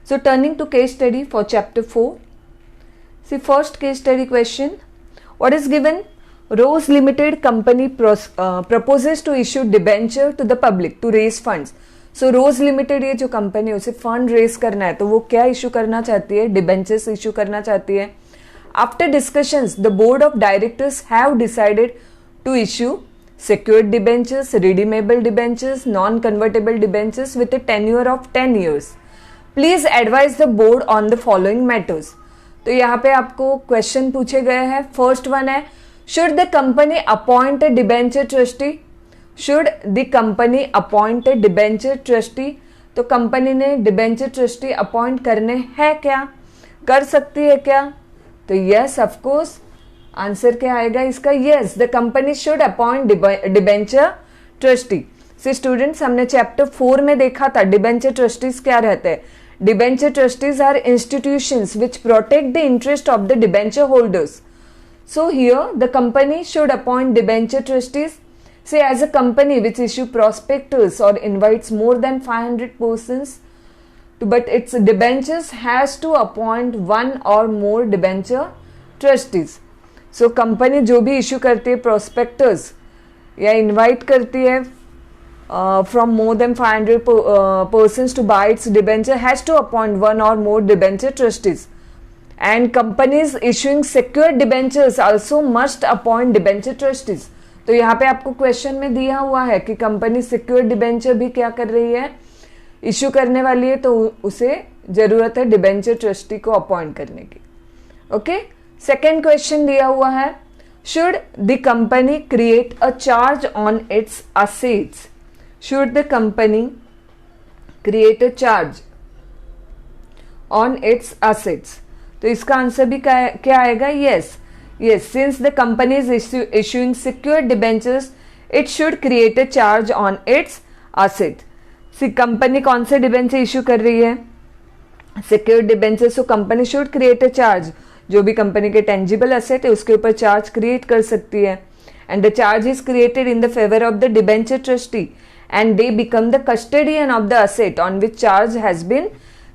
So turning to case study for chapter 4. See, first case study question. What is given? Rose Limited company proposes to issue debenture to the public to raise funds. So Rose Limited ये जो company है उसे fund raise करना है, तो वो क्या issue करना चाहती है? डिबेंचर्स इशू करना चाहती है. After discussions, the board of directors have decided to issue secured debentures, redeemable debentures, non-convertible debentures with a tenure of 10 years. Please advise the board on the following matters. तो यहाँ पे आपको question पूछे गए हैं. फर्स्ट वन है, should the company appoint a debenture trustee? Should the company appoint a debenture trustee? तो company ने डिबेंचर ट्रस्टी अपॉइंट करने हैं क्या? कर सकती है क्या? तो यस, ऑफ कोर्स. आंसर क्या आएगा इसका? Yes, the company should appoint debenture trustee. See students, हमने चैप्टर 4 में देखा था डिबेंचर ट्रस्टीज क्या रहते हैं. Debenture trustees are institutions which protect the interest of the debenture holders. So here the company should appoint debenture trustees. Say as a company which issue prospectus or invites more than 500 persons, but its debentures has to appoint one or more debenture trustees. So company जो भी issue करती है prospectus या invite करती है from more than 500 persons to buy its debenture has to appoint one or more debenture trustees. And companies issuing secured debentures also must appoint debenture trustees. तो यहाँ पे आपको क्वेश्चन में दिया हुआ है कि कंपनी सिक्योर्ड डिबेंचर भी क्या कर रही है? इश्यू करने वाली है, तो उसे जरूरत है डिबेंचर ट्रस्टी को अपॉइंट करने की. ओके, सेकेंड क्वेश्चन दिया हुआ है, should the company create a charge on it's assets? Should the company create a charge on it's assets? तो इसका आंसर भी क्या आएगा? Yes. Yes, since the company is issuing secured debentures, it should create a charge on its asset. See, company कौन से debenture issue कर रही है? Secured debenture. So company should create a charge. जो भी कंपनी के टेंजिबल असेट है उसके ऊपर चार्ज क्रिएट कर सकती है. And the charge is created in the favour of the debenture trustee and they become the custodian of the asset on which charge has been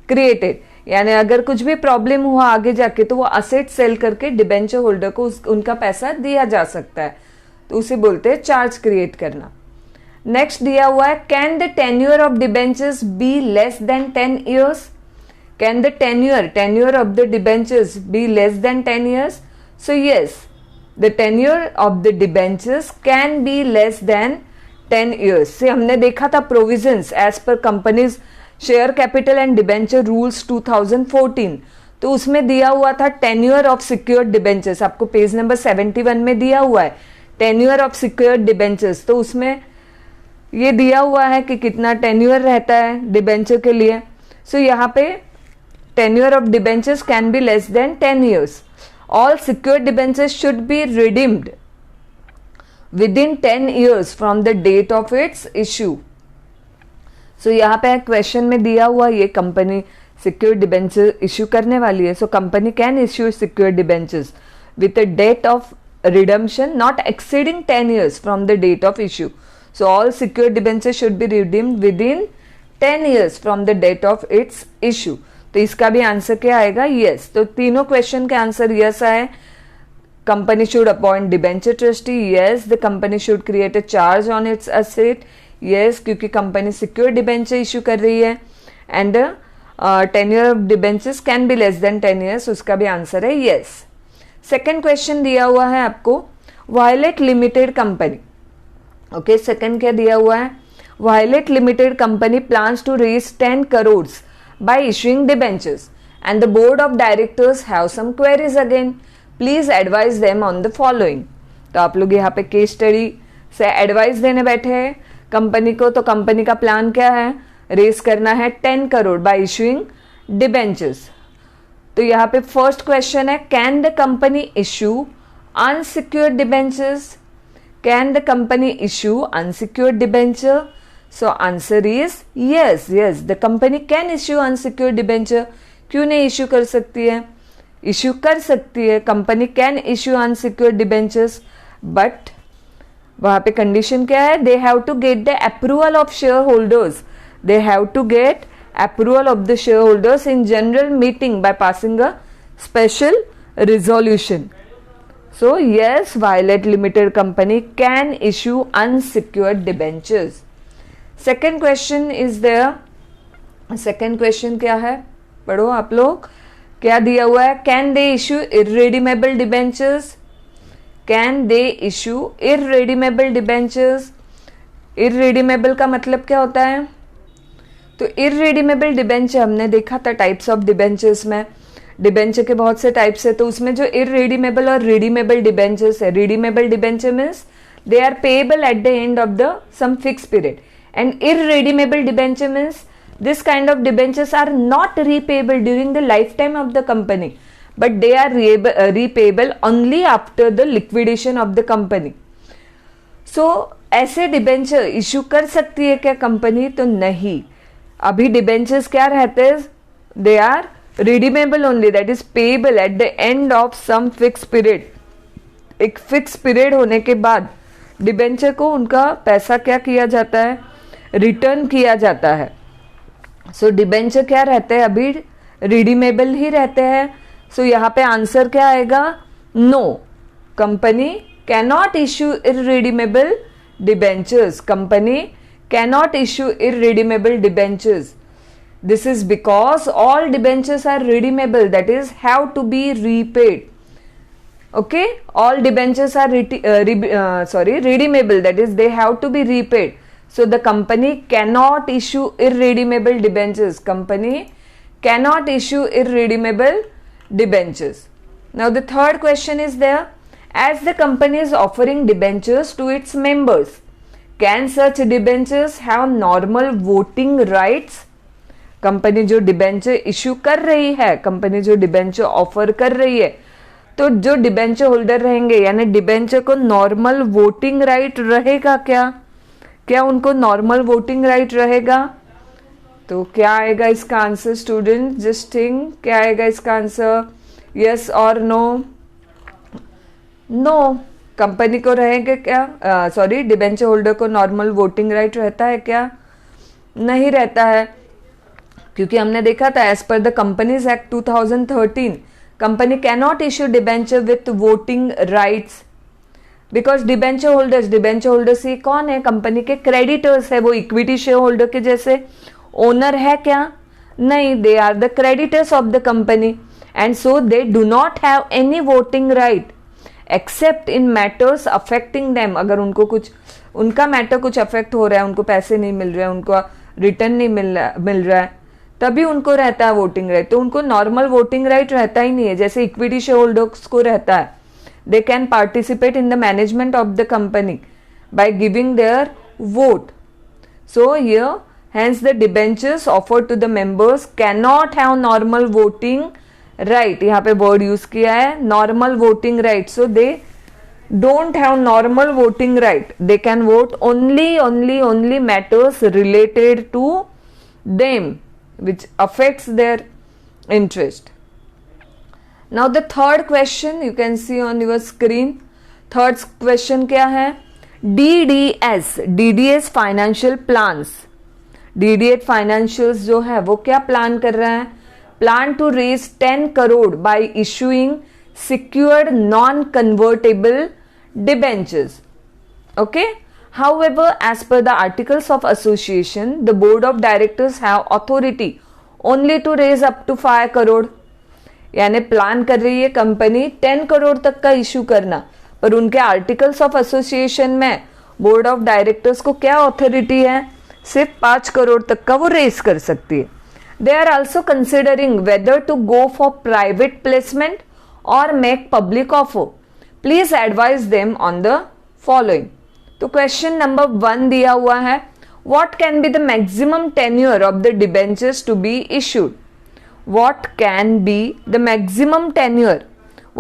created. यानी अगर कुछ भी प्रॉब्लम हुआ आगे जाके तो वो असेट सेल करके डिबेंचर होल्डर को उनका पैसा दिया जा सकता है, तो उसे बोलते हैं चार्ज क्रिएट करना. नेक्स्ट दिया हुआ है, can the tenure of debentures be less than 10 years? Can the tenure of the debentures be less than 10 years? So yes, the tenure of the debentures can be less than 10 years. से हमने देखा था provisions as per companies share capital and debenture rules 2014. तो उसमें दिया हुआ था tenure of secured debentures. आपको पेज नंबर 71 में दिया हुआ है टेन्योर ऑफ सिक्योर्ड डिबेंचर्स. तो उसमें ये दिया हुआ है कि कितना टेन्योर रहता है डिबेंचर के लिए. सो यहाँ पे tenure of debentures can be less than 10 years. All secured debentures should be redeemed within 10 years from the date of its issue. So यहाँ पे क्वेश्चन में दिया हुआ ये कंपनी सिक्योर डिबेंचर इश्यू करने वाली है. So company can issue secure debentures with a date of redemption not exceeding 10 years from the date of issue. So all secure debenture should be redeemed within 10 years from the date of its issue. तो इसका भी answer क्या आएगा? Yes. तो तीनों question के answer yes आए. Company should appoint debenture trustee. Yes, the company should create a charge on its asset. Yes, क्योंकि कंपनी सिक्योर डिबेंचर इशू कर रही है. And tenure of debentures can be less than 10 years. उसका भी answer है yes. Second question दिया हुआ है आपको, violet limited company. Okay, second क्या दिया हुआ है? Violet limited company plans to raise 10 crores by issuing debentures and the board of directors have some queries again. Please advise them on the following. तो आप लोग यहाँ पे केस स्टडी से एडवाइस देने बैठे हैं कंपनी को. तो कंपनी का प्लान क्या है? रेस करना है 10 crore बाय इशूइंग डिबेंचर्स. तो यहाँ पे फर्स्ट क्वेश्चन है, can the company issue unsecured debentures? Can the company issue unsecured debenture? So answer is yes. Yes, the company can issue unsecured debenture. क्यों नहीं इशू कर सकती है? इशू कर सकती है. Company can issue unsecured debentures, but वहां पे कंडीशन क्या है? They have to get the approval of share holders. They have to get approval of the shareholders in general meeting by passing a special resolution. So yes, Violet Limited Company can issue unsecured debentures. Second question is there. Second question क्या है, पढ़ो आप लोग. क्या दिया हुआ है? Can they issue irredeemable debentures. Can they issue irredeemable debentures. Irredeemable का मतलब क्या होता है? तो इररेडीमेबल डिबेंचर हमने देखा था टाइप्स ऑफ डिबेंचर्स में. डिबेंचर के बहुत से टाइप्स है, तो उसमें जो इररेडीमेबल और रिडीमेबल डिबेंचर्स है, redeemable debenture means they are payable at the end of the some fix period, and irredeemable debenture means this kind of debentures are not repayable during the lifetime of the company, but they are repayable only after the liquidation of the company. So ऐसे debenture issue कर सकती है क्या company? तो नहीं. अभी debentures क्या रहते हैं? They are redeemable only, that is payable at the end of some fix period. एक फिक्स पीरियड होने के बाद डिबेंचर को उनका पैसा क्या किया जाता है? रिटर्न किया जाता है. सो डिबेंचर क्या रहते हैं? अभी रिडीमेबल ही रहते हैं. सो यहाँ पे आंसर क्या आएगा? No, company cannot issue irredeemable debentures. Company cannot issue irredeemable debentures. This is because all debentures are redeemable, that is have to be repaid. Okay, all debentures are redeemable, that is they have to be repaid. So the company cannot issue irredeemable debentures. Company cannot issue irredeemable debentures. Now the third question is there. As the company is offering debentures to its members, can such debentures have normal voting rights? Company जो debenture issue कर रही है, company जो debenture offer कर रही है, तो जो डिबेंचर होल्डर रहेंगे यानी डिबेंचर को नॉर्मल वोटिंग राइट रहेगा क्या? क्या उनको नॉर्मल वोटिंग राइट रहेगा? तो क्या आएगा इसका आंसर स्टूडेंट? जस्ट थिंक, क्या आएगा इसका आंसर? यस और नो? नो, कंपनी को रहेंगे क्या? सॉरी, डिबेंचर होल्डर को नॉर्मल वोटिंग राइट रहता है क्या? नहीं रहता है, क्योंकि हमने देखा था as per the companies act 2013 company cannot issue debenture with voting rights, because debenture holders ये कौन है? कंपनी के क्रेडिटर्स है. वो इक्विटी शेयर होल्डर के जैसे ओनर है क्या? नहीं, they are the creditors of the company, and so they do not have any voting right except in matters affecting them. अगर उनको कुछ, उनका मैटर कुछ अफेक्ट हो रहा है, उनको पैसे नहीं मिल रहे हैं, उनको रिटर्न नहीं मिल रहा है, तभी उनको रहता है वोटिंग राइट. तो उनको नॉर्मल वोटिंग राइट रहता ही नहीं है जैसे इक्विटी शेयर होल्डर्स को रहता है. They can participate in the management of the company by giving their vote. So here, hence the debentures offered to the members cannot have normal voting right. यहाँ पे word use किया है normal voting right. So they don't have normal voting right. They can vote only matters related to them, which affects their interest. Now the third question you can see on your screen. Third question क्या है? DDS financial plans. DDS financials जो है वो क्या plan कर रहा है? Plan to raise 10 crore by issuing secured non convertible debentures. Okay, however as per the articles of association the board of directors have authority only to raise up to 5 crore. यानी plan कर रही है कंपनी 10 करोड़ तक का issue करना, पर उनके articles of association में बोर्ड ऑफ डायरेक्टर्स को क्या अथॉरिटी है? सिर्फ 5 करोड़ तक का वो रेस कर सकती है. They are also considering whether to go for private placement और make public offer. Please advise them on the following. तो क्वेश्चन नंबर 1 दिया हुआ है, what can be the maximum tenure of the debentures to be issued? What can be the maximum tenure?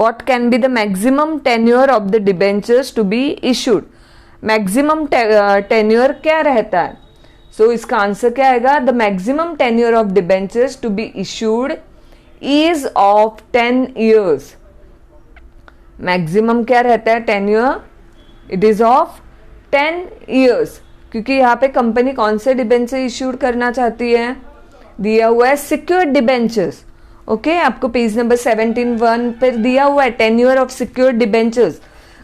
What can be the maximum tenure of the debentures to be issued? Maximum tenure क्या रहता है? So इसका answer क्या आएगा? The maximum tenure of debentures to be issued is of 10 years. Maximum क्या रहता है? tenure it is of 10 years. क्योंकि यहाँ पे कंपनी कौन से डिबेंचर इश्यूड करना चाहती है? दिया हुआ है सिक्योर्ड डिबेंचर्स। ओके, आपको पेज नंबर 17(1) पर दिया हुआ है tenure of secured debentures.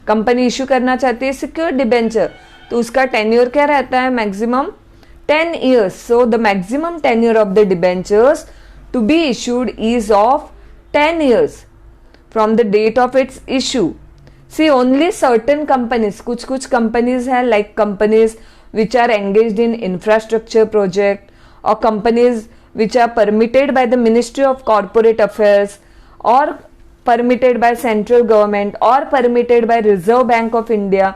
Company issue करना चाहती है सिक्योर्ड डिबेंचर, तो उसका टेन्योर क्या रहता है? Maximum 10 years. So the maximum tenure of the debentures to be issued is of 10 years from the date of its issue. See, only certain companies, कुछ companies हैं, like companies which are engaged in infrastructure project or companies which are permitted by the Ministry of Corporate Affairs or permitted by central government or permitted by Reserve Bank of India,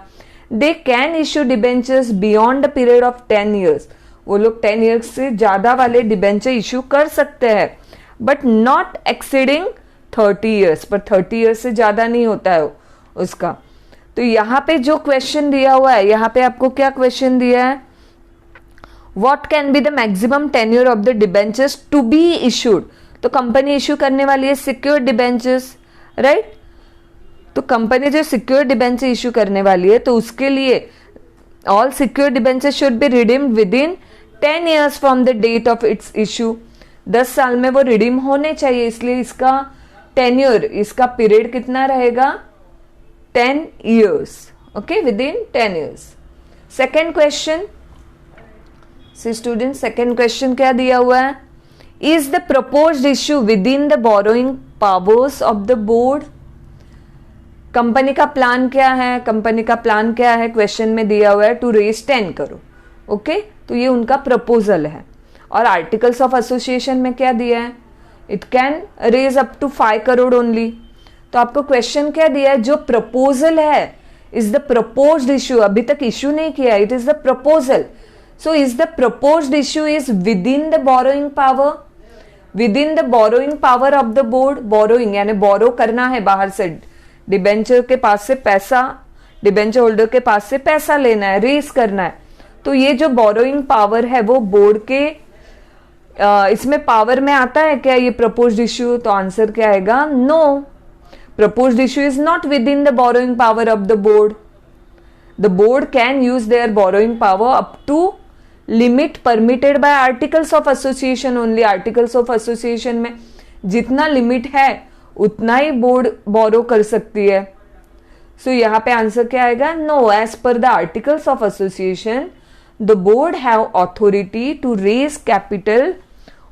they can issue debentures beyond the period of 10 years. वो लोग 10 years से ज्यादा वाले debenture issue कर सकते हैं, but not exceeding 30 years, पर 30 years से ज्यादा नहीं होता है उसका। तो यहाँ पे जो क्वेश्चन दिया हुआ है, यहाँ पे आपको क्या क्वेश्चन दिया है? What can be the maximum tenure of the debentures to be issued? तो कंपनी इशू करने वाली है सिक्योर्ड डिबेंचर्स, राइट? तो कंपनी जो सिक्योर्ड डिबेंचर इशू करने वाली है, तो उसके लिए all secured debenture should be redeemed within 10 years from the date of its issue. 10 साल में वो रिडीम होने चाहिए, इसलिए इसका टेन्योर, इसका पीरियड कितना रहेगा? 10 years. Okay, with in 10 years. Second question से स्टूडेंट, सेकेंड क्वेश्चन क्या दिया हुआ है? Is the proposed issue with in the borrowing powers of the board? Company का प्लान क्या है? कंपनी का प्लान क्या है? क्वेश्चन में दिया हुआ है टू रेज 10 करोड़। ओके, तो ये उनका प्रपोजल है। और आर्टिकल्स ऑफ एसोसिएशन में क्या दिया है? It can raise up to 5 crore only. तो आपको क्वेश्चन क्या दिया है? जो प्रपोजल है, इज द प्रपोज्ड इश्यू, अभी तक इश्यू नहीं किया, it is the proposal. So is the proposed issue is with in the borrowing power, with in the borrowing power of the board. Borrowing यानी बोरो करना है बाहर से, डिबेंचर के पास से पैसा, डिबेंचर होल्डर के पास से पैसा लेना है, रेस करना है। तो ये जो बोरोइंग पावर है वो बोर्ड के इसमें पावर में आता है क्या ये प्रपोज्ड इश्यू? तो आंसर क्या आएगा? No, proposed issue is not within the borrowing power of the board. The board can use their borrowing power up to limit permitted by articles of association only. Articles of association में जितना limit है उतना ही board बोरो कर सकती है। सो यहाँ पे answer क्या आएगा? No, as per the articles of association the board have authority to raise capital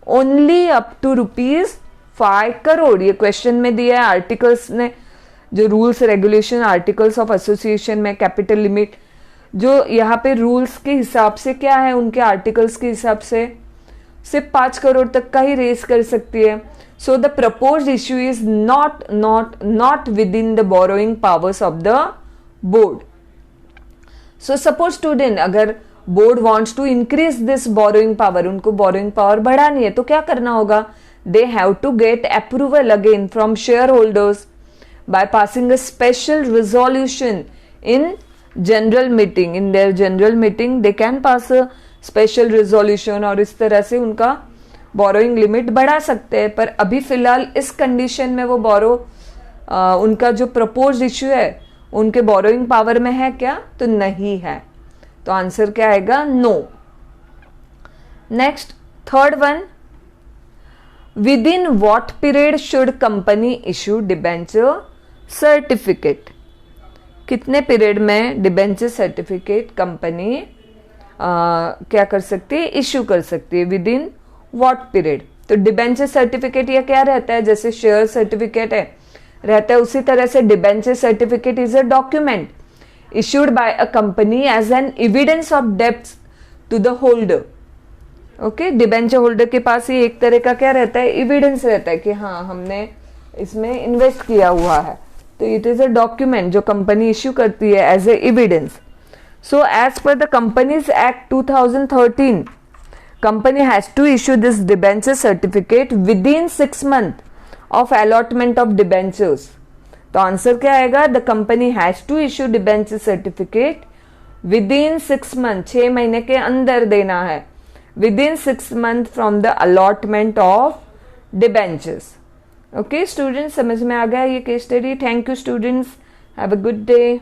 only up to ₹5 crore. ये क्वेश्चन में दिया है, आर्टिकल्स ने जो rules regulation articles of association में कैपिटल लिमिट जो यहाँ पे रूल्स के हिसाब से क्या है, उनके आर्टिकल्स के हिसाब से सिर्फ 5 करोड़ तक का ही रेज कर सकती है। So the proposed issue is not within the borrowing powers of the board. So suppose student, अगर board wants to increase this borrowing power, उनको बोरोइंग पावर बढ़ानी है, तो क्या करना होगा? They have to get approval again from shareholders by passing a special resolution in general meeting. In their general meeting they can pass a special resolution और इस तरह से उनका बोरोइंग लिमिट बढ़ा सकते हैं। पर अभी फिलहाल इस कंडीशन में वो उनका जो प्रपोज्ड इश्यू है उनके बोरोइंग पावर में है क्या? तो नहीं है। तो आंसर क्या आएगा? No. Next, third one, within what period should company issue debenture certificate? कितने पीरियड में डिबेंचर सर्टिफिकेट कंपनी क्या कर सकती है? इश्यू कर सकती है। Within what period? तो डिबेंचर सर्टिफिकेट ये क्या रहता है? जैसे शेयर सर्टिफिकेट है रहता है, उसी तरह से debenture certificate is a document issued by a company as an evidence of debts to the holder. Okay, debenture holder के पास ये एक तरह का क्या रहता है? एविडेंस रहता है कि हाँ हमने इसमें इन्वेस्ट किया हुआ है। तो इट इज अ डॉक्यूमेंट जो कंपनी इश्यू करती है as a evidence. So as per the companies act 2013, company has to issue this debenture certificate within 6 months of allotment of debentures. तो आंसर क्या आएगा? The company has to issue debenture certificate within 6 month, 6 महीने के अंदर देना है, within 6 month from the allotment of debentures. Okay students, समझ में आ गया ये case study? Thank you students, have a good day.